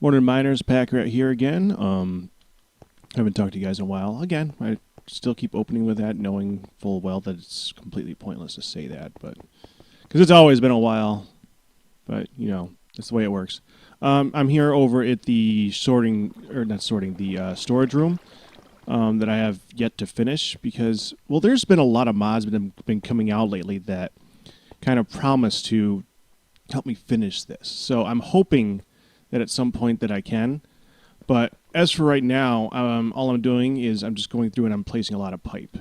Morning miners, Pakratt here again. I haven't talked to you guys in a while. Again, I still keep opening with that, knowing full well that it's completely pointless to say that, but because it's always been a while. But you know, that's the way it works. I'm here over at the the storage room that I have yet to finish because, well, there's been a lot of mods that have been coming out lately that kind of promise to help me finish this. So I'm hoping that at some point that I can. But as for right now, all I'm doing is I'm just going through and I'm placing a lot of pipe.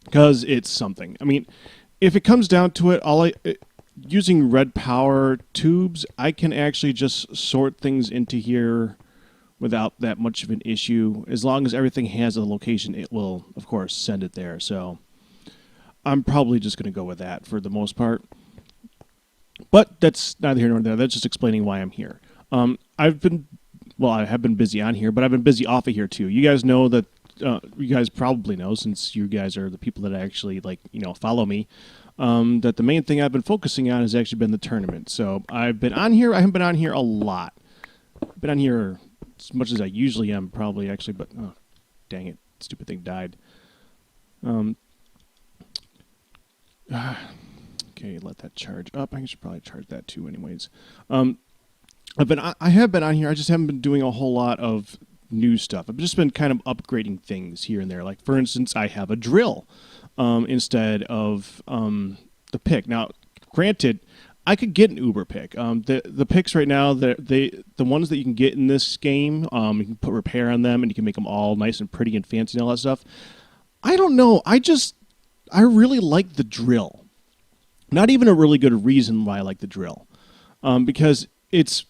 Because it's something. I mean, if it comes down to it, using red power tubes, I can actually just sort things into here without that much of an issue. As long as everything has a location, it will, of course, send it there. So I'm probably just going to go with that for the most part. But that's neither here nor there. That's just explaining why I'm here. I have been busy on here, but I've been busy off of here too. You guys know that. You guys probably know, since you guys are the people that actually follow me, that the main thing I've been focusing on has actually been the tournament. So I've been on here. I haven't been on here a lot. I've been on here as much as I usually am, probably actually. But oh, dang it, stupid thing died. Okay, let that charge up. I should probably charge that too, anyways. I have been on here. I just haven't been doing a whole lot of new stuff. I've just been kind of upgrading things here and there. Like, for instance, I have a drill instead of the pick. Now, granted, I could get an Uber pick. The picks right now, the ones that you can get in this game, you can put repair on them and you can make them all nice and pretty and fancy and all that stuff. I don't know. I really like the drill. Not even a really good reason why I like the drill, because it's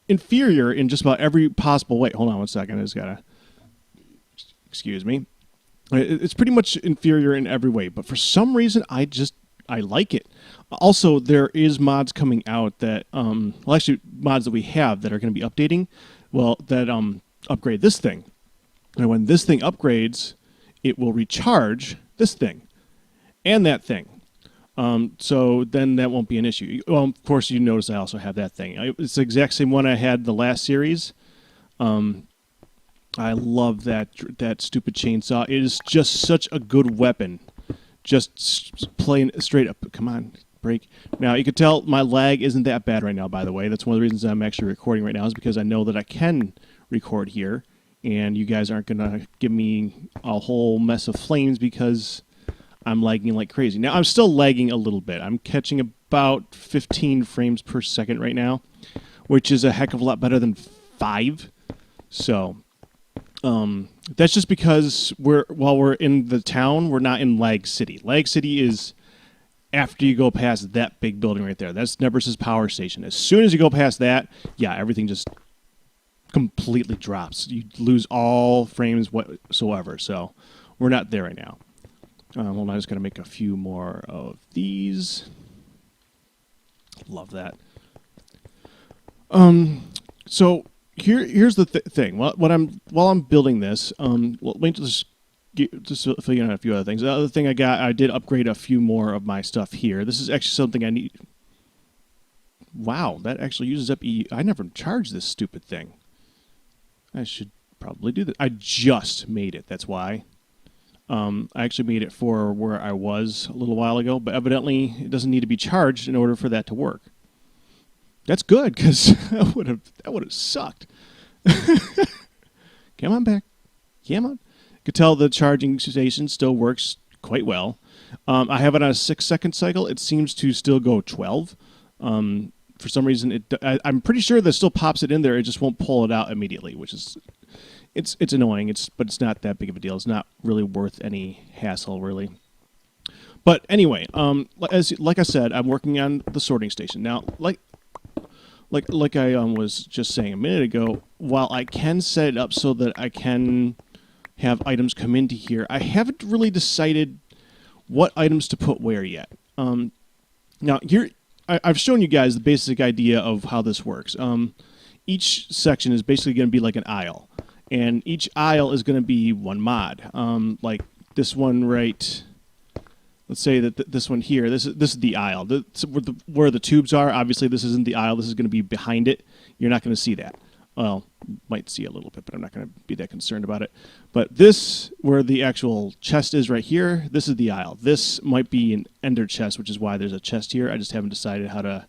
inferior in just about every possible way. Hold on one second. I just gotta... Excuse me. It's pretty much inferior in every way, but for some reason, I like it. Also, there is mods coming out that... actually, mods that we have that are going to be updating, that upgrade this thing. And when this thing upgrades, it will recharge this thing and that thing. So then that won't be an issue. Well, of course, you notice I also have that thing. It's the exact same one I had the last series. I love that stupid chainsaw. It is just such a good weapon. Just playing straight up. Come on, break. Now, you can tell my lag isn't that bad right now, by the way. That's one of the reasons I'm actually recording right now, is because I know that I can record here, and you guys aren't going to give me a whole mess of flames because I'm lagging like crazy. Now, I'm still lagging a little bit. I'm catching about 15 frames per second right now, which is a heck of a lot better than 5. So, that's just because while we're in the town, we're not in Lag City. Lag City is after you go past that big building right there. That's Nebras's power station. As soon as you go past that, yeah, everything just completely drops. You lose all frames whatsoever. So, we're not there right now. Hold on, I'm just going to make a few more of these. Love that. So here's the thing. While I'm building this, let me just fill you in on a few other things. The other thing I did upgrade a few more of my stuff here. This is actually something I need. Wow, that actually uses up I never charged this stupid thing. I should probably do that. I just made it. That's why. I actually made it for where I was a little while ago, but evidently it doesn't need to be charged in order for that to work. That's good, because that would have sucked. Come on back. Come on. You can tell the charging station still works quite well. I have it on a 6-second cycle. It seems to still go 12. For some reason, I'm pretty sure that still pops it in there. It just won't pull it out immediately, which is... It's annoying, but it's not that big of a deal. It's not really worth any hassle, really. But anyway, like I said, I'm working on the sorting station. Now, like I was just saying a minute ago, while I can set it up so that I can have items come into here, I haven't really decided what items to put where yet. Now, here I've shown you guys the basic idea of how this works. Each section is basically going to be like an aisle. And each aisle is going to be one mod. Like this one right... Let's say that this one here, this is the aisle. Where the tubes are. Obviously, this isn't the aisle. This is going to be behind it. You're not going to see that. Well, might see a little bit, but I'm not going to be that concerned about it. But this, where the actual chest is right here, this is the aisle. This might be an ender chest, which is why there's a chest here. I just haven't decided how to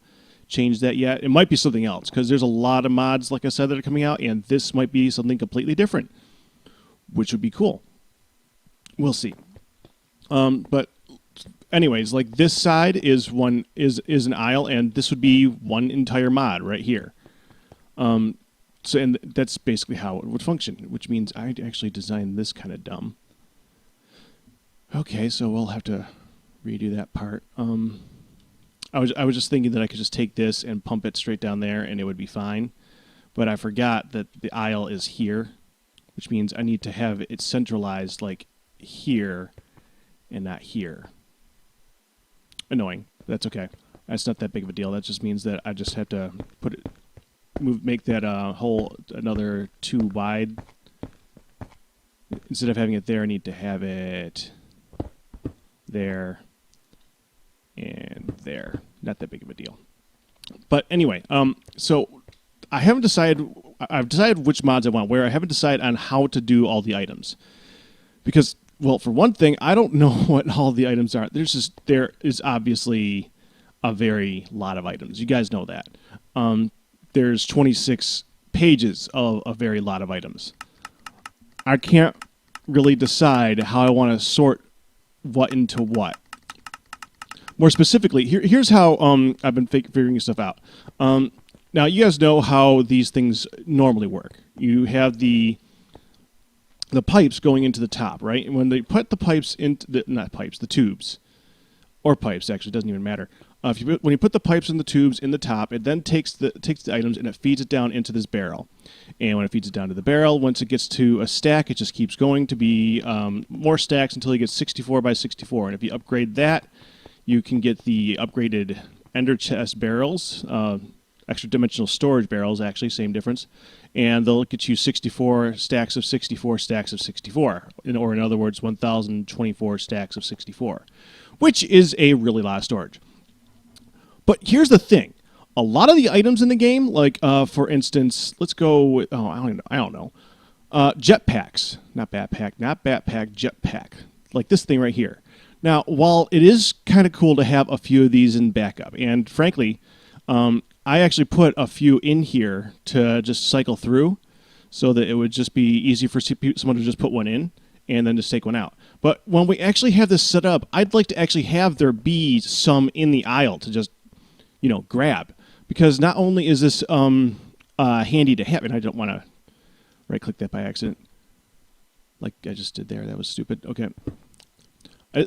change that yet. It might be something else, because there's a lot of mods, like I said, that are coming out, and this might be something completely different, which would be cool. We'll see. But anyways, like this side is an aisle, and this would be one entire mod right here. So, and that's basically how it would function, which means I actually designed this kind of dumb. Okay, so we'll have to redo that part. I was just thinking that I could just take this and pump it straight down there, and it would be fine. But I forgot that the aisle is here, which means I need to have it centralized like here and not here. Annoying. That's okay. That's not that big of a deal. That just means that I just have to put it. Make that hole another 2 wide. Instead of having it there, I need to have it there and there. Not that big of a deal. But anyway, so I haven't decided. I've decided which mods I want where. I haven't decided on how to do all the items. Because, well, for one thing, I don't know what all the items are. There is obviously a very lot of items. You guys know that. There's 26 pages of a very lot of items. I can't really decide how I want to sort what into what. More specifically, here's how I've been figuring stuff out. Now, you guys know how these things normally work. You have the pipes going into the top, right? And when they put the pipes into the tubes, or pipes, actually, doesn't even matter. When you put the pipes and the tubes in the top, it then takes the items and it feeds it down into this barrel. And when it feeds it down to the barrel, once it gets to a stack, it just keeps going to be more stacks until you get 64 by 64. And if you upgrade that, you can get the upgraded ender chest barrels, extra dimensional storage barrels, actually, same difference. And they'll get you 64 stacks of 64 stacks of 64. Or in other words, 1,024 stacks of 64, which is a really lot of storage. But here's the thing. A lot of the items in the game, like, for instance, let's go with, I don't know. Jetpacks. Not backpack, jetpack. Like this thing right here. Now, while it is kind of cool to have a few of these in backup, and frankly, I actually put a few in here to just cycle through so that it would just be easy for someone to just put one in and then just take one out. But when we actually have this set up, I'd like to actually have there be some in the aisle to just, grab. Because not only is this handy to have, and I don't want to right-click that by accident, like I just did there. That was stupid. Okay.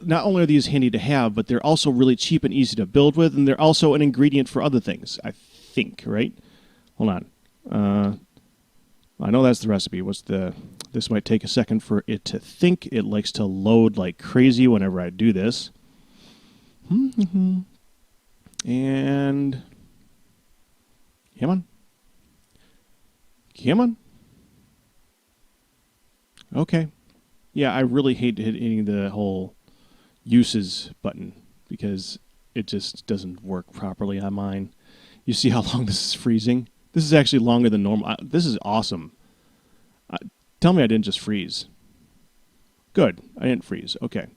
Not only are these handy to have, but they're also really cheap and easy to build with, and they're also an ingredient for other things, I think, right? Hold on. I know that's the recipe. This might take a second for it to think. It likes to load like crazy whenever I do this. And come on. Come on. Okay. Yeah, I really hate hitting the whole uses button because it just doesn't work properly on mine. You see how long this is freezing? This is actually longer than normal. This is awesome. Tell me I didn't just freeze. Good. I didn't freeze. Okay.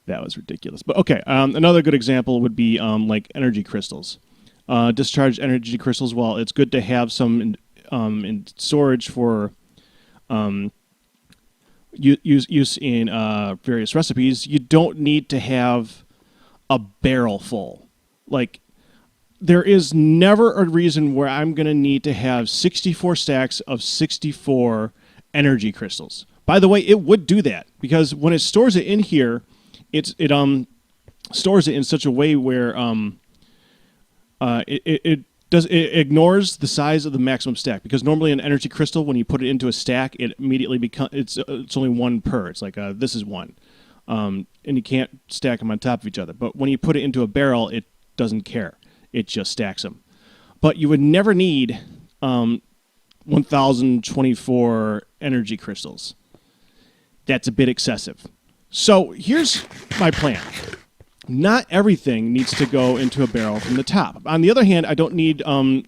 That was ridiculous. But okay, another good example would be like energy crystals. Discharged energy crystals, while it's good to have some in storage for use in various recipes, you don't need to have a barrel full. Like, there is never a reason where I'm going to need to have 64 stacks of 64 energy crystals. By the way, it would do that, because when it stores it in here, it stores it in such a way where it ignores the size of the maximum stack, because normally an energy crystal, when you put it into a stack, it immediately becomes it's only one per. It's like this is one, and you can't stack them on top of each other. But when you put it into a barrel, it doesn't care. It just stacks them. But you would never need 1,024 energy crystals. That's a bit excessive. So here's my plan. not everything needs to go into a barrel from the top. On the other hand, I don't need to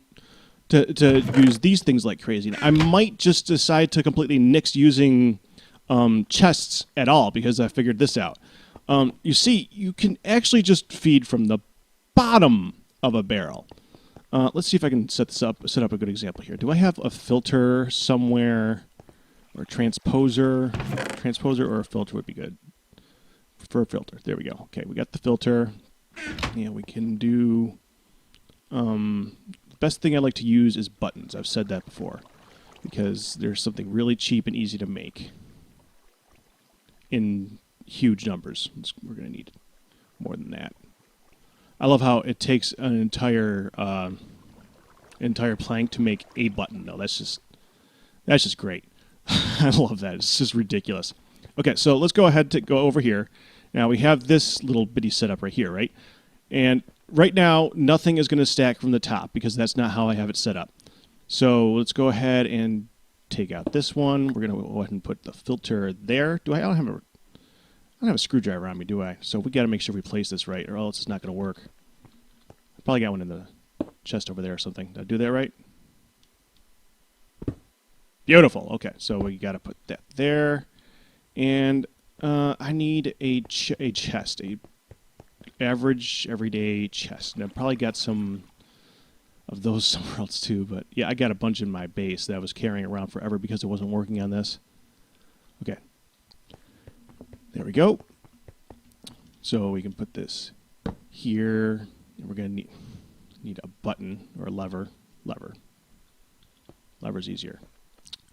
use these things like crazy. I might just decide to completely nix using chests at all because I figured this out. You see, you can actually just feed from the bottom of a barrel. Let's see if I can set up a good example here. Do I have a filter somewhere, or a transposer? Transposer or a filter would be good. For a filter. There we go. Okay, we got the filter. Yeah, we can do... the best thing I like to use is buttons. I've said that before. Because there's something really cheap and easy to make. In huge numbers. We're going to need more than that. I love how it takes an entire plank to make a button, though. That's just great. I love that. It's just ridiculous. Okay, so let's go ahead to go over here. Now we have this little bitty setup right here, right? And right now, nothing is going to stack from the top because that's not how I have it set up. So let's go ahead and take out this one. We're going to go ahead and put the filter there. I don't have a screwdriver on me, do I? So we got to make sure we place this right, or else it's not going to work. I probably got one in the chest over there or something. Did I do that right? Beautiful. Okay, so we got to put that there, and I need a chest, a average everyday chest, and I've probably got some of those somewhere else too. But yeah, I got a bunch in my base that I was carrying around forever because it wasn't working on this. Okay. There we go. So we can put this here, and we're going to need a button or a lever. Lever's easier.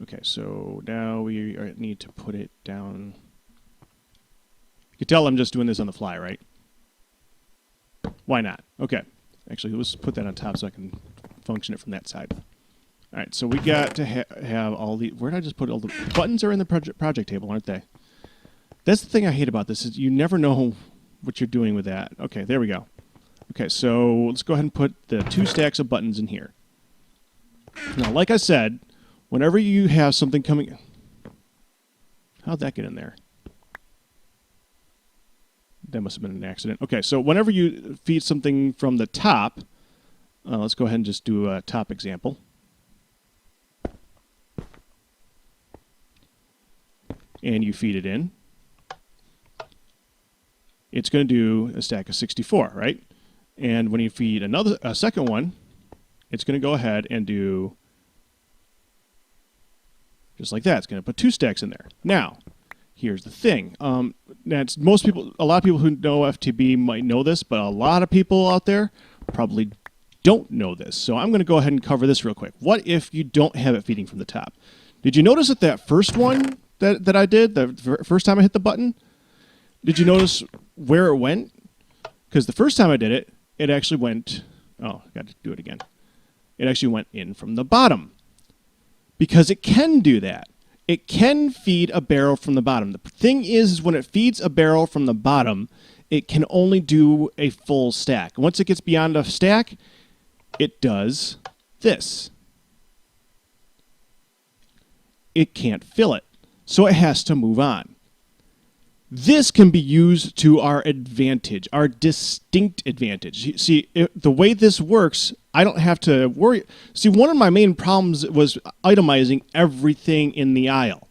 Okay, so now we need to put it down. You can tell I'm just doing this on the fly, right? Why not? Okay. Actually, let's put that on top so I can function it from that side. All right, so we got to have all the... Where did I just put all the... Buttons are in the project table, aren't they? That's the thing I hate about this, is you never know what you're doing with that. Okay, there we go. Okay, so let's go ahead and put the 2 stacks of buttons in here. Now, like I said, whenever you have something coming... How'd that get in there? That must have been an accident. Okay, so whenever you feed something from the top, let's go ahead and just do a top example. And you feed it in. It's going to do a stack of 64, right? And when you feed a second one, it's going to go ahead and do just like that. It's going to put 2 stacks in there. Now, here's the thing. A lot of people who know FTB might know this, but a lot of people out there probably don't know this. So I'm going to go ahead and cover this real quick. What if you don't have it feeding from the top? Did you notice that first one that I did, the first time I hit the button? Did you notice where it went? Because the first time I did it, it actually went... Oh, I got to do it again. It actually went in from the bottom. Because it can do that. It can feed a barrel from the bottom. The thing is when it feeds a barrel from the bottom, it can only do a full stack. Once it gets beyond a stack, it does this. It can't fill it. So it has to move on. This can be used to our advantage, our distinct advantage. See, the way this works, I don't have to worry. See, one of my main problems was itemizing everything in the aisle.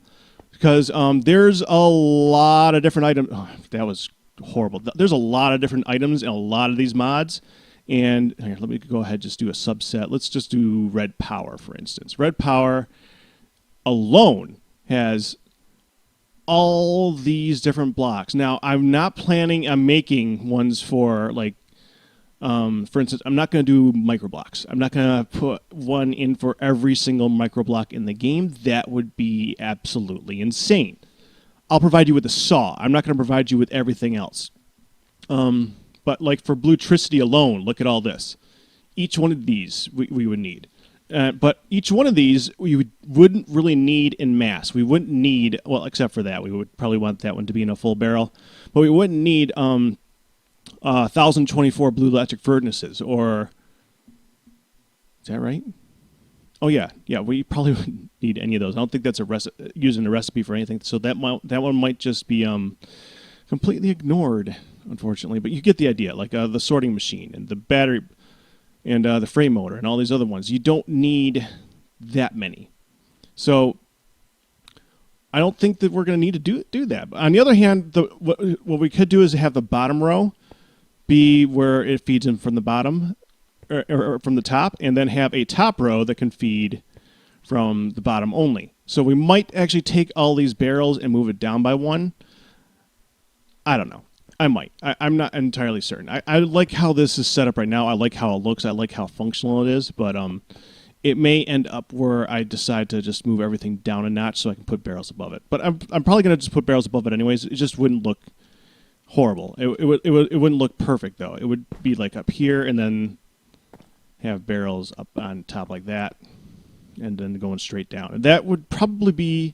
Because there's a lot of different items. Oh, that was horrible. There's a lot of different items in a lot of these mods. And here, let me go ahead and just do a subset. Let's just do red power, for instance. Red power alone has all these different blocks. Now, I'm not planning on making ones for, like, for instance, I'm not going to do microblocks. I'm not going to put one in for every single microblock in the game. That would be absolutely insane. I'll provide you with a saw. I'm not going to provide you with everything else. But, like, for Bluetricity alone, look at all this. Each one of these we would need. But each one of these we wouldn't really need in mass. We wouldn't need, well, except for that. We would probably want that one to be in a full barrel. But we wouldn't need 1024 blue electric furnaces, or... Is that right? Oh, yeah. Yeah, we probably wouldn't need any of those. I don't think that's using a recipe for anything. So that one might just be completely ignored, unfortunately. But you get the idea, like the sorting machine and the battery and the frame motor and all these other ones. You don't need that many. So I don't think that we're going to need to do that. But on the other hand, what we could do is have the bottom row be where it feeds in from the bottom or from the top, and then have a top row that can feed from the bottom only. So we might actually take all these barrels and move it down by one. I don't know. I might. I'm not entirely certain. I like how this is set up right now. I like how it looks. I like how functional it is. But it may end up where I decide to just move everything down a notch so I can put barrels above it. But I'm probably going to just put barrels above it anyways. It just wouldn't look horrible. It wouldn't look perfect, though. It would be like up here and then have barrels up on top like that and then going straight down. And that would probably be...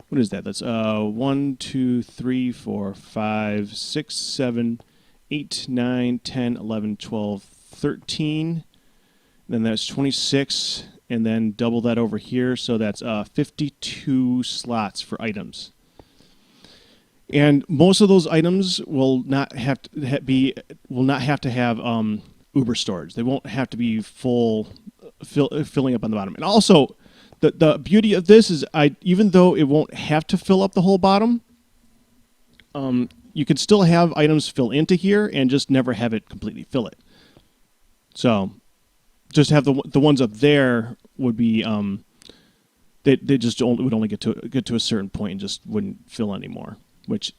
What is that? That's 1, 2, 3, 4, 5, 6, 7, 8, 9, 10, 11, 12, 13. Then that's 26, and then double that over here, so that's 52 slots for items. And most of those items will not have to have Uber storage. They won't have to be filling up on the bottom. And also, the beauty of this is, even though it won't have to fill up the whole bottom, you can still have items fill into here and just never have it completely fill it. So, just have the ones up there would be they just would only get to a certain point and just wouldn't fill anymore. Which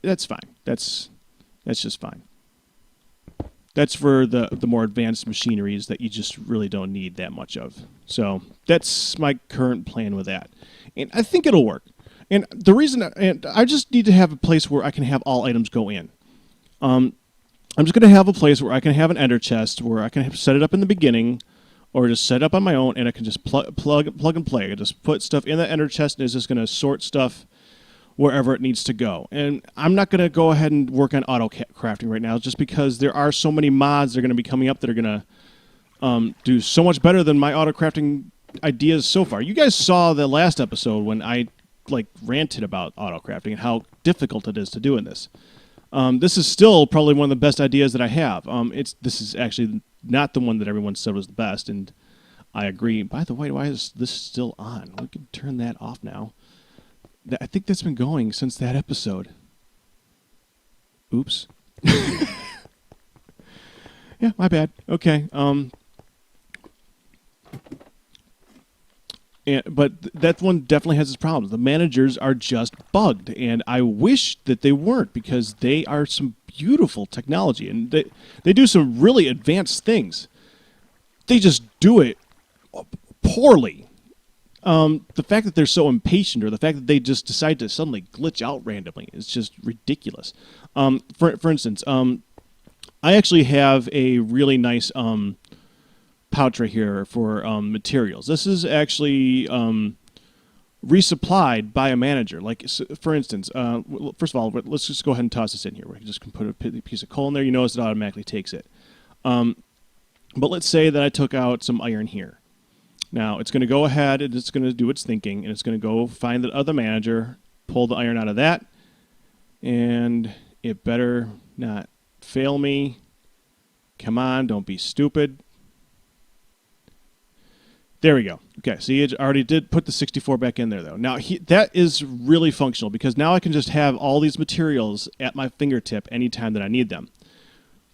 that's fine. That's just fine. That's for the more advanced machineries that you just really don't need that much of. So that's my current plan with that. And I think it'll work. And the reason, and I just need to have a place where I can have all items go in. I'm just going to have a place where I can have an ender chest where I can set it up in the beginning or just set it up on my own and I can just plug and play. I can just put stuff in the ender chest and it's just going to sort stuff wherever it needs to go. And I'm not going to go ahead and work on auto crafting right now just because there are so many mods that are going to be coming up that are going to do so much better than my auto crafting ideas so far. You guys saw the last episode when I ranted about auto crafting and how difficult it is to do in this. This is still probably one of the best ideas that I have. This is actually not the one that everyone said was the best, and I agree. By the way, why is this still on? We can turn that off now. I think that's been going since that episode. Oops. Yeah, my bad. Okay. But that one definitely has its problems. The managers are just bugged, and I wish that they weren't because they are some beautiful technology, and they do some really advanced things. They just do it poorly. The fact that they're so impatient, or the fact that they just decide to suddenly glitch out randomly, is just ridiculous. For instance, I actually have a really nice pouch right here for materials. This is actually resupplied by a manager. For instance, first of all, let's just go ahead and toss this in here. We can just put a piece of coal in there. You notice it automatically takes it. But let's say that I took out some iron here. Now, it's going to go ahead and it's going to do its thinking, and it's going to go find the other manager, pull the iron out of that, and it better not fail me. Come on, don't be stupid. There we go. Okay, see, it already did put the 64 back in there, though. Now, that is really functional, because now I can just have all these materials at my fingertip anytime that I need them.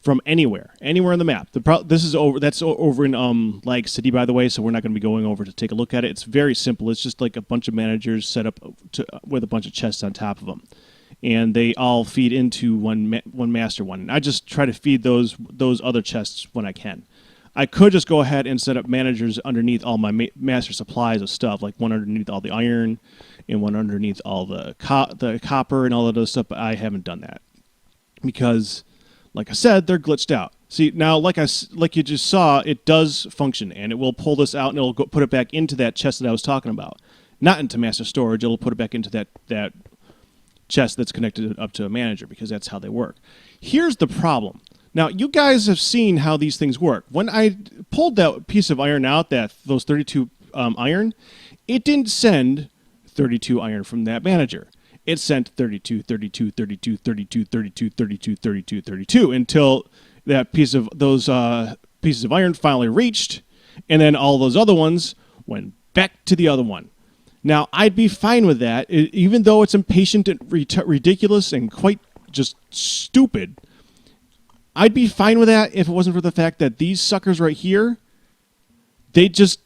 From anywhere on the map. That's over in Lag City, by the way, so we're not going to be going over to take a look at it. It's very simple. It's just like a bunch of managers set up with a bunch of chests on top of them, and they all feed into one master one. And I just try to feed those other chests when I can. I could just go ahead and set up managers underneath all my master supplies of stuff, like one underneath all the iron and one underneath all the copper and all of those stuff, but I haven't done that because, like I said, they're glitched out. See, now, like you just saw, it does function, and it will pull this out, and it'll put it back into that chest that I was talking about. Not into master storage, it'll put it back into that chest that's connected up to a manager, because that's how they work. Here's the problem. Now, you guys have seen how these things work. When I pulled that piece of iron out, those 32 iron, it didn't send 32 iron from that manager. it sent 32, 32, 32, 32, 32, 32, 32, 32 until that piece of those pieces of iron finally reached, and then all those other ones went back to the other one. Now, I'd be fine with that, even though it's impatient and ridiculous and quite just stupid. I'd be fine with that if it wasn't for the fact that these suckers right here, they just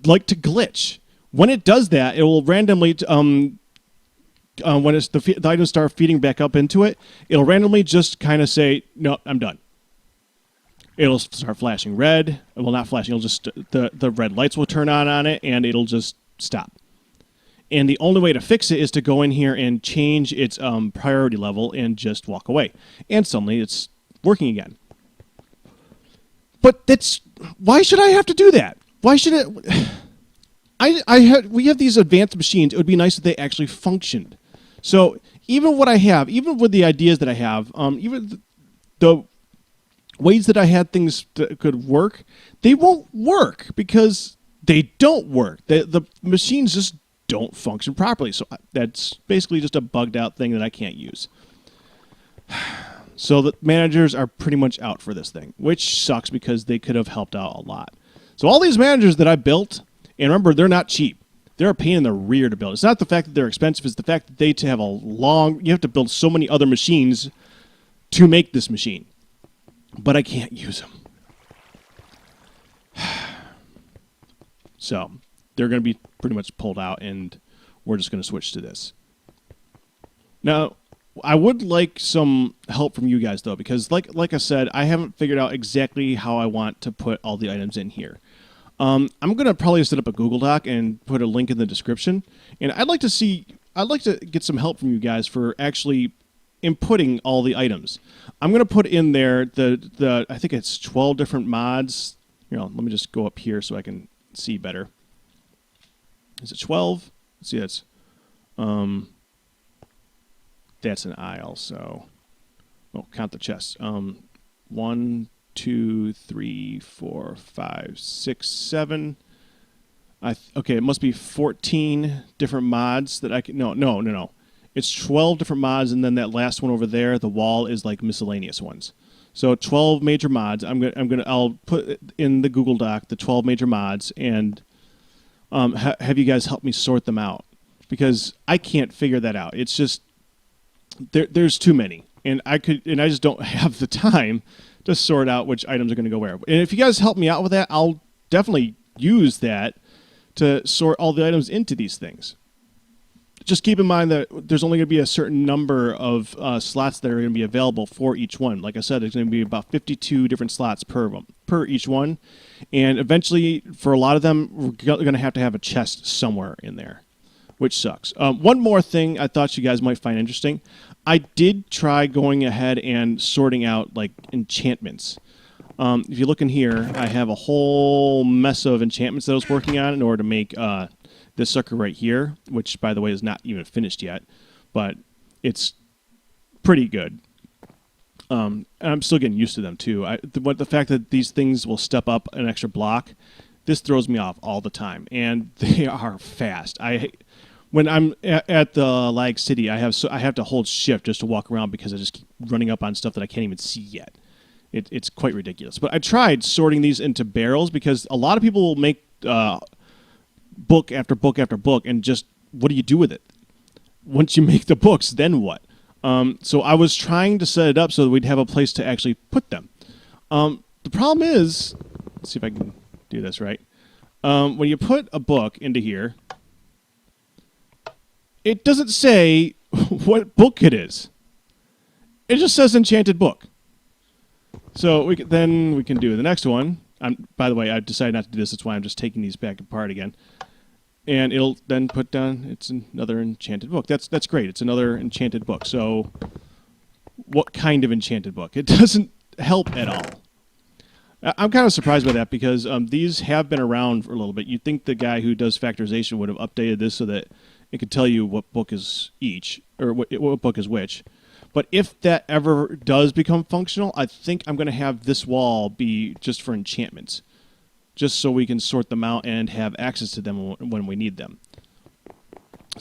like to glitch. When it does that, it will randomly, when it's the items start feeding back up into it, it'll randomly just kind of say, no, I'm done. It'll start flashing red. Well, not flashing. It'll just the red lights will turn on it, and it'll just stop. And the only way to fix it is to go in here and change its priority level and just walk away. And suddenly it's working again. But why should I have to do that? Why should it? We have these advanced machines. It would be nice if they actually functioned. So even what I have, even with the ideas that I have, even the ways that I had things that could work, they won't work because they don't work. The machines just don't function properly. So that's basically just a bugged out thing that I can't use. So the managers are pretty much out for this thing, which sucks because they could have helped out a lot. So all these managers that I built, and remember, they're not cheap. They're a pain in the rear to build. It's not the fact that they're expensive. It's the fact that they have you have to build so many other machines to make this machine. But I can't use them. So they're going to be pretty much pulled out, and we're just going to switch to this. Now, I would like some help from you guys, though, because like I said, I haven't figured out exactly how I want to put all the items in here. I'm going to probably set up a Google Doc and put a link in the description. And I'd like to get some help from you guys for actually inputting all the items. I'm going to put in there the I think it's 12 different mods. Let me just go up here so I can see better. Is it 12? Let's see, that's an aisle, so count the chests. 1, 2, 3, 4, 5, 6, 7. Okay, it must be 14 different mods that I can. No. It's 12 different mods, and then that last one over there, the wall, is like miscellaneous ones. So 12 major mods. I'll put in the Google Doc the 12 major mods, and have you guys help me sort them out, because I can't figure that out. It's just there's too many, and I just don't have the time to sort out which items are going to go where. And if you guys help me out with that, I'll definitely use that to sort all the items into these things. Just keep in mind that there's only going to be a certain number of slots that are going to be available for each one. Like I said, there's going to be about 52 different slots per each one. And eventually, for a lot of them, we're going to have a chest somewhere in there, which sucks. One more thing I thought you guys might find interesting. I did try going ahead and sorting out like enchantments. If you look in here, I have a whole mess of enchantments that I was working on in order to make this sucker right here, which, by the way, is not even finished yet, but it's pretty good. And I'm still getting used to them, too. The fact that these things will step up an extra block, this throws me off all the time, and they are fast. When I'm at the Lag City, I have to hold shift just to walk around because I just keep running up on stuff that I can't even see yet. It's quite ridiculous. But I tried sorting these into barrels because a lot of people will make book after book after book, and just what do you do with it? Once you make the books, then what? So I was trying to set it up so that we'd have a place to actually put them. The problem is, let's see if I can do this right. When you put a book into here, it doesn't say what book it is. It just says enchanted book. So we can do the next one. By the way, I decided not to do this. That's why I'm just taking these back apart again. And it'll then put down, it's another enchanted book. That's great. It's another enchanted book. So what kind of enchanted book? It doesn't help at all. I'm kind of surprised by that because these have been around for a little bit. You'd think the guy who does factorization would have updated this so that it could tell you what book is each, or what book is which. But if that ever does become functional, I think I'm going to have this wall be just for enchantments, just so we can sort them out and have access to them when we need them.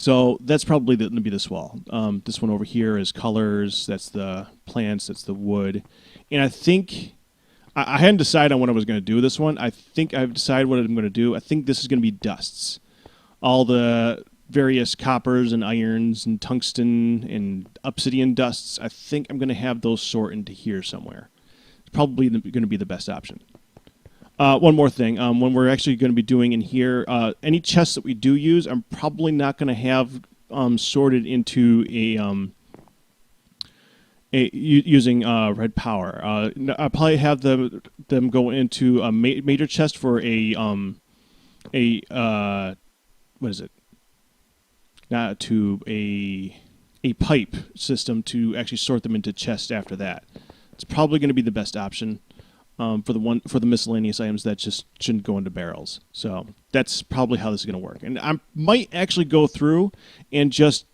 So that's probably going to be this wall. This one over here is colors. That's the plants. That's the wood. And I think I hadn't decided on what I was going to do with this one. I think I've decided what I'm going to do. I think this is going to be dusts. All the various coppers and irons and tungsten and obsidian dusts. I think I'm going to have those sort into here somewhere. It's probably going to be the best option. One more thing. When we're actually going to be doing in here, any chests that we do use, I'm probably not going to have sorted into using red power. I'll probably have them go into a major chest for what is it? Not a tube, a pipe system to actually sort them into chests after that. It's probably going to be the best option. For the miscellaneous items that just shouldn't go into barrels. So that's probably how this is going to work. And I might actually go through and just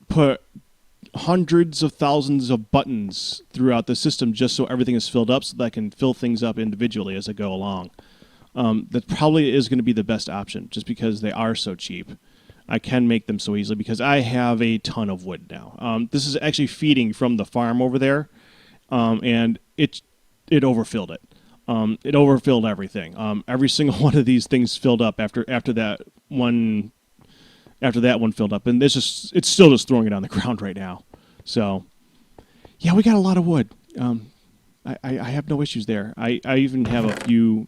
put hundreds of thousands of buttons throughout the system just so everything is filled up so that I can fill things up individually as I go along. That probably is going to be the best option just because they are so cheap. I can make them so easily because I have a ton of wood now. This is actually feeding from the farm over there. And it overfilled it. It overfilled everything. Every single one of these things filled up after that one filled up, and it's still just throwing it on the ground right now. So, yeah, we got a lot of wood. I have no issues there. I even have a few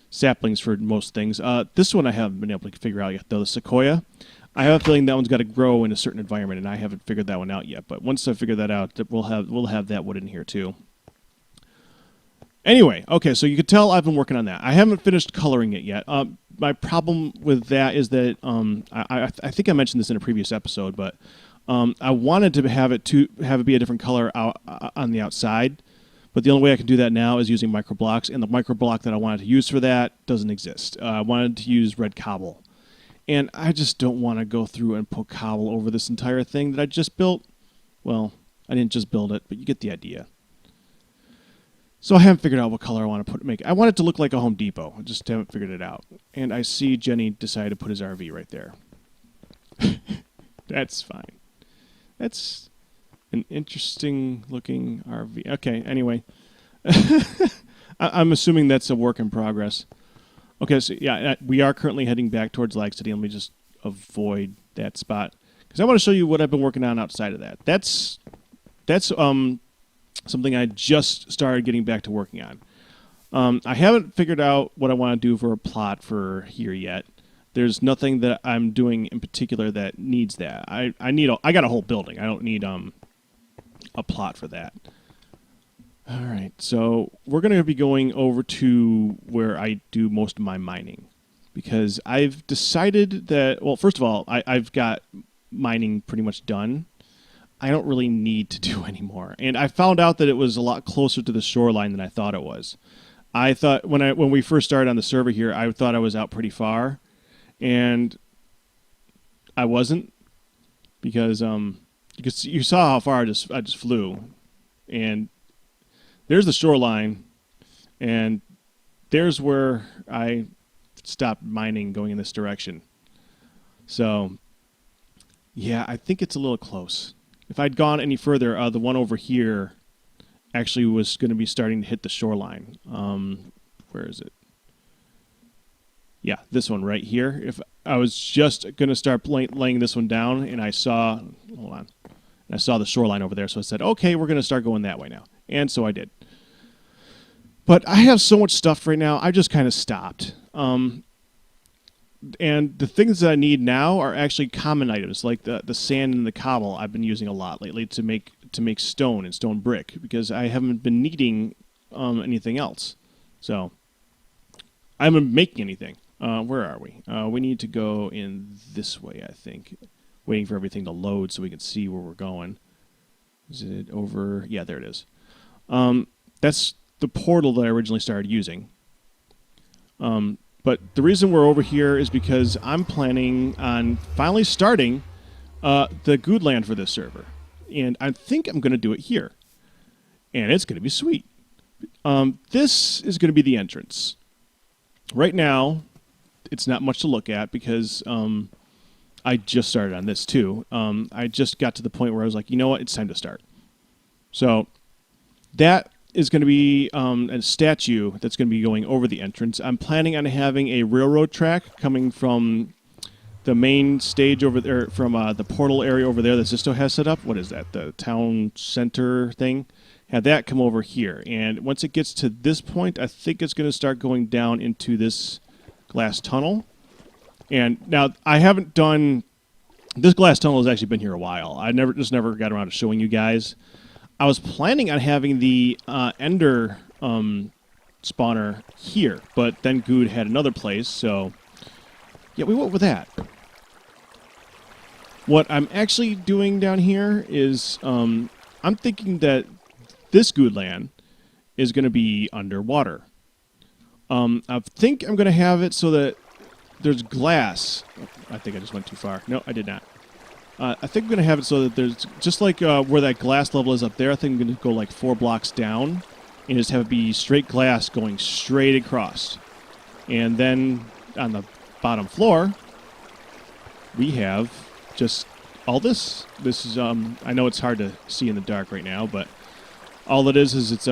saplings for most things. This one I haven't been able to figure out yet, though. The sequoia, I have a feeling that one's got to grow in a certain environment, and I haven't figured that one out yet. But once I figure that out, we'll have that wood in here too. Anyway, okay, so you can tell I've been working on that. I haven't finished coloring it yet. My problem with that is that I think I mentioned this in a previous episode, but I wanted to have it be a different color out on the outside. But the only way I can do that now is using microblocks, and the microblock that I wanted to use for that doesn't exist. I wanted to use red cobble. And I just don't want to go through and put cobble over this entire thing that I just built. Well, I didn't just build it, but you get the idea. So I haven't figured out what color I want to make. I want it to look like a Home Depot. I just haven't figured it out. And I see Jenny decided to put his RV right there. That's fine. That's an interesting looking RV. Okay, anyway. I'm assuming that's a work in progress. Okay, so yeah, we are currently heading back towards Lag City. Let me just avoid that spot because I want to show you what I've been working on outside of that. That's something I just started getting back to working on. I haven't figured out what I want to do for a plot for here yet. There's nothing that I'm doing in particular that needs that. I got a whole building. I don't need a plot for that. All right, so we're going to be going over to where I do most of my mining because I've decided that, well, first of all, I've got mining pretty much done. I don't really need to do anymore. And I found out that it was a lot closer to the shoreline than I thought it was. I thought when we first started on the server here, I thought I was out pretty far, and I wasn't because you saw how far I just flew, and there's the shoreline, and there's where I stopped mining going in this direction. So, yeah, I think it's a little close. If I'd gone any further, the one over here actually was going to be starting to hit the shoreline. Where is it? Yeah, this one right here. If I was just going to start laying this one down, and I saw, hold on, I saw the shoreline over there, so I said, okay, we're going to start going that way now. And so I did. But I have so much stuff right now, I just kind of stopped. And the things that I need now are actually common items, like the sand and the cobble I've been using a lot lately to make stone and stone brick, because I haven't been needing anything else. So I haven't been making anything. Where are we? We need to go in this way, I think. Waiting for everything to load so we can see where we're going. Is it over? Yeah, there it is. That's the portal that I originally started using. But the reason we're over here is because I'm planning on finally starting the Guudites for this server. And I think I'm going to do it here. And it's going to be sweet. This is going to be the entrance. Right now, it's not much to look at because I just started on this too. I just got to the point where I was like, you know what, it's time to start. So that is going to be a statue that's going to be going over the entrance. I'm planning on having a railroad track coming from the main stage over there, from the portal area over there that Zisto has set up. What is that? The town center thing? Have that come over here. And once it gets to this point, I think it's going to start going down into this glass tunnel. And now I haven't done... This glass tunnel has actually been here a while. I never got around to showing you guys. I was planning on having the Ender spawner here, but then Good had another place, so yeah, we went with that. What I'm actually doing down here is I'm thinking that this Good land is going to be underwater. I think I'm going to have it so that there's glass. I think I just went too far. No, I did not. I think I'm going to have it so that there's, just like where that glass level is up there, I think I'm going to go like 4 blocks down and just have it be straight glass going straight across. And then on the bottom floor, we have just all this. This is, I know it's hard to see in the dark right now, but all it is it's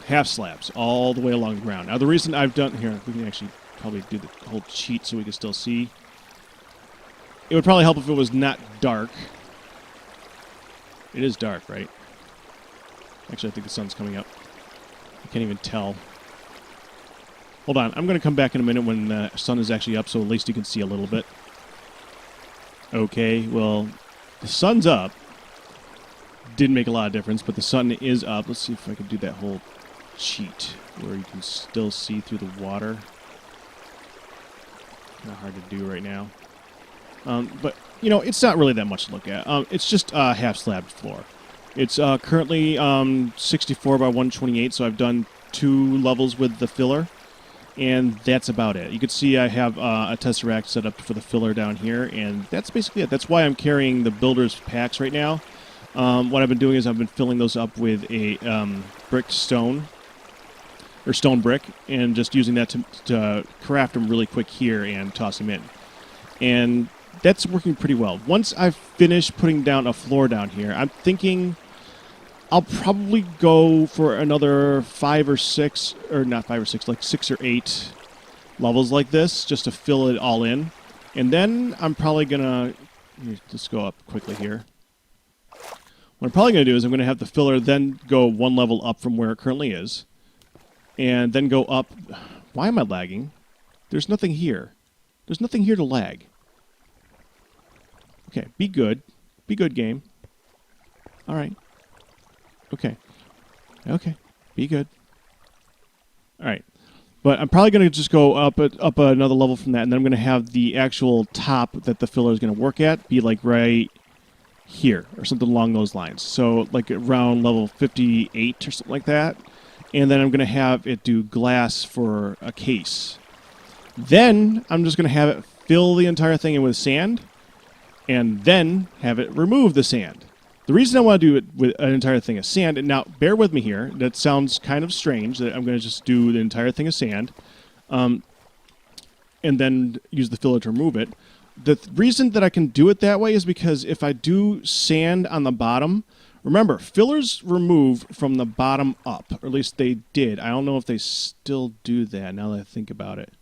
half slabs all the way along the ground. Now the reason I've done, here, we can actually probably do the whole cheat so we can still see. It would probably help if it was not dark. It is dark, right? Actually, I think the sun's coming up. I can't even tell. Hold on. I'm going to come back in a minute when the sun is actually up, so at least you can see a little bit. Okay, well, the sun's up. Didn't make a lot of difference, but the sun is up. Let's see if I can do that whole cheat where you can still see through the water. Kind of hard to do right now. But, you know, it's not really that much to look at. It's just a half-slabbed floor. It's currently 64 by 128, so I've done 2 levels with the filler, and that's about it. You can see I have a Tesseract set up for the filler down here, and that's basically it. That's why I'm carrying the Builder's packs right now. What I've been doing is I've been filling those up with a brick stone, or stone brick, and just using that to craft them really quick here and toss them in. And that's working pretty well. Once I've finished putting down a floor down here, I'm thinking I'll probably go for another 5 or 6, or not 5 or 6, like 6 or 8 levels like this, just to fill it all in. And then I'm probably going to, just go up quickly here. What I'm probably going to do is I'm going to have the filler then go 1 level up from where it currently is. And then go up. Why am I lagging? There's nothing here. There's nothing here to lag. Okay, be good. Be good, game. All right. Okay. Okay, be good. All right. But I'm probably going to just go up another level from that, and then I'm going to have the actual top that the filler is going to work at be like right here, or something along those lines. So like around level 58 or something like that. And then I'm going to have it do glass for a case. Then I'm just going to have it fill the entire thing in with sand, and then have it remove the sand. The reason I want to do it with an entire thing of sand, and now bear with me here, that sounds kind of strange that I'm going to just do the entire thing of sand, and then use the filler to remove it. The reason that I can do it that way is because if I do sand on the bottom, remember, fillers remove from the bottom up, or at least they did. I don't know if they still do that now that I think about it.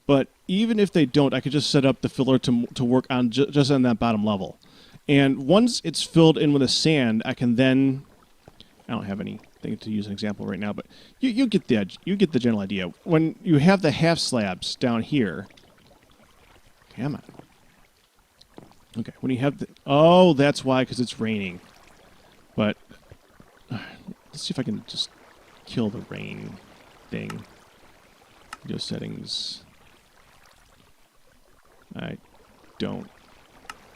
But even if they don't, I could just set up the filler to work on just on that bottom level. And once it's filled in with the sand, I can then... I don't have anything to use an example right now, but you get the general idea. When you have the half slabs down here... Come on. Okay, when you have the... Oh, that's why, because it's raining. But... let's see if I can just kill the rain thing. Video settings... I don't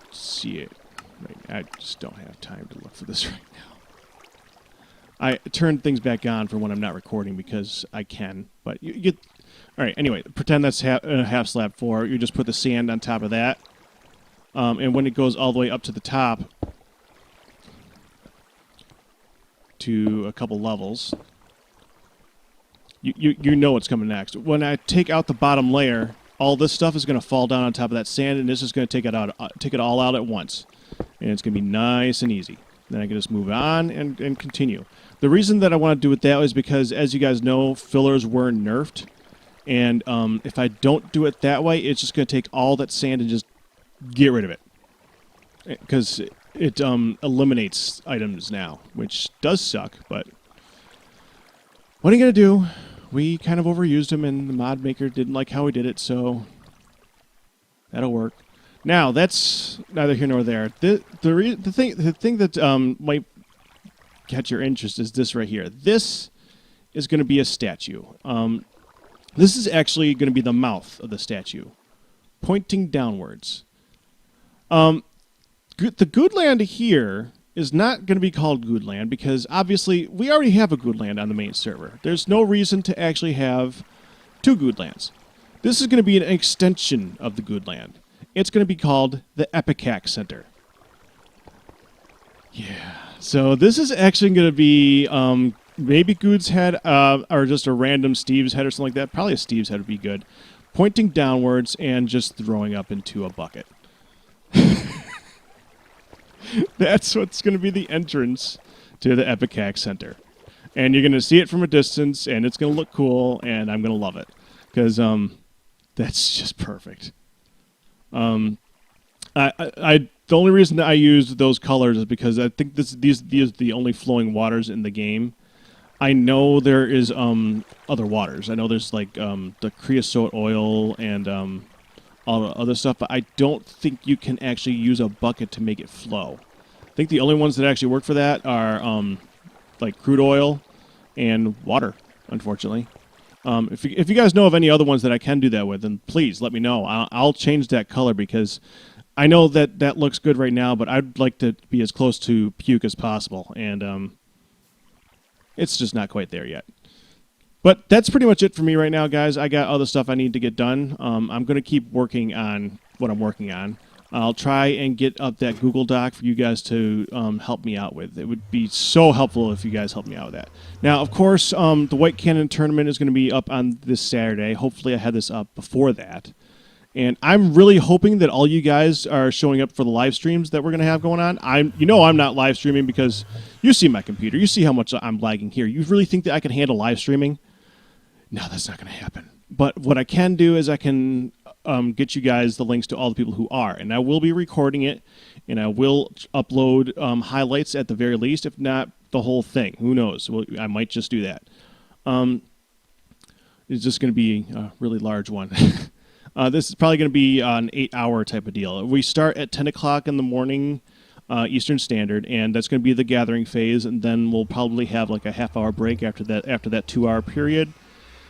see it. Right. I just don't have time to look for this right now. I turn things back on for when I'm not recording because I can. But you get... All right, anyway, pretend that's half slab 4. You just put the sand on top of that. And when it goes all the way up to the top to a couple levels, you know what's coming next. When I take out the bottom layer... all this stuff is going to fall down on top of that sand, and this is going to take it all out at once. And it's going to be nice and easy. Then I can just move on and continue. The reason that I want to do it that way is because, as you guys know, fillers were nerfed. And if I don't do it that way, it's just going to take all that sand and just get rid of it. Because it eliminates items now, which does suck, but what are you going to do? We kind of overused him, and the mod maker didn't like how we did it, so that'll work. Now, that's neither here nor there. The thing that might catch your interest is this right here. This is going to be a statue. This is actually going to be the mouth of the statue, pointing downwards. The Guudland here is not going to be called Guudland because, obviously, we already have a Guudland on the main server. There's no reason to actually have two Guudlands. This is going to be an extension of the Guudland. It's going to be called the Pakratt Center. Yeah. So this is actually going to be maybe Good's head or just a random Steve's head or something like that. Probably a Steve's head would be good. Pointing downwards and just throwing up into a bucket. That's what's going to be the entrance to the Pakratt Center. And you're going to see it from a distance, and it's going to look cool, and I'm going to love it. Because that's just perfect. The only reason that I used those colors is because I think these are the only flowing waters in the game. I know there is other waters. I know there's like the creosote oil and all the other stuff, but I don't think you can actually use a bucket to make it flow. I think the only ones that actually work for that are like crude oil and water, unfortunately. If you guys know of any other ones that I can do that with, then please let me know. I'll change that color because I know that looks good right now, but I'd like to be as close to puke as possible, and it's just not quite there yet. But that's pretty much it for me right now, guys. I got other stuff I need to get done. I'm going to keep working on what I'm working on. I'll try and get up that Google Doc for you guys to help me out with. It would be so helpful if you guys help me out with that. Now, of course, the White Cannon Tournament is going to be up on this Saturday. Hopefully I had this up before that. And I'm really hoping that all you guys are showing up for the live streams that we're going to have going on. I'm not live streaming because you see my computer. You see how much I'm lagging here. You really think that I can handle live streaming? No, that's not going to happen. But what I can do is I can get you guys the links to all the people who are. And I will be recording it, and I will upload highlights at the very least, if not the whole thing. Who knows? I might just do that. It's just going to be a really large one. This is probably going to be an 8-hour type of deal. We start at 10 o'clock in the morning Eastern Standard, and that's going to be the gathering phase, and then we'll probably have like a half-hour break after that 2-hour period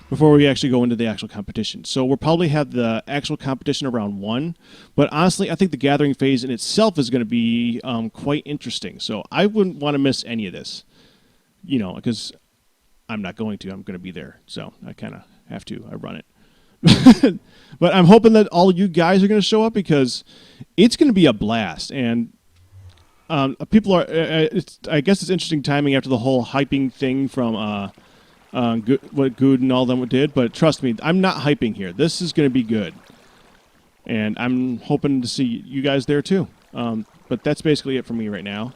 before we actually go into the actual competition. So we'll probably have the actual competition around 1, but honestly, I think the gathering phase in itself is going to be quite interesting. So I wouldn't want to miss any of this, because I'm not going to. I'm going to be there, so I kind of have to. I run it. But I'm hoping that all you guys are going to show up because it's going to be a blast. And people are. I guess it's interesting timing after the whole hyping thing from what Good and all them did. But trust me, I'm not hyping here. This is going to be good, and I'm hoping to see you guys there too. But that's basically it for me right now.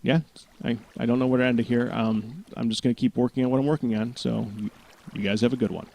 Yeah, I don't know where to end it here. I'm just going to keep working on what I'm working on. So you guys have a good one.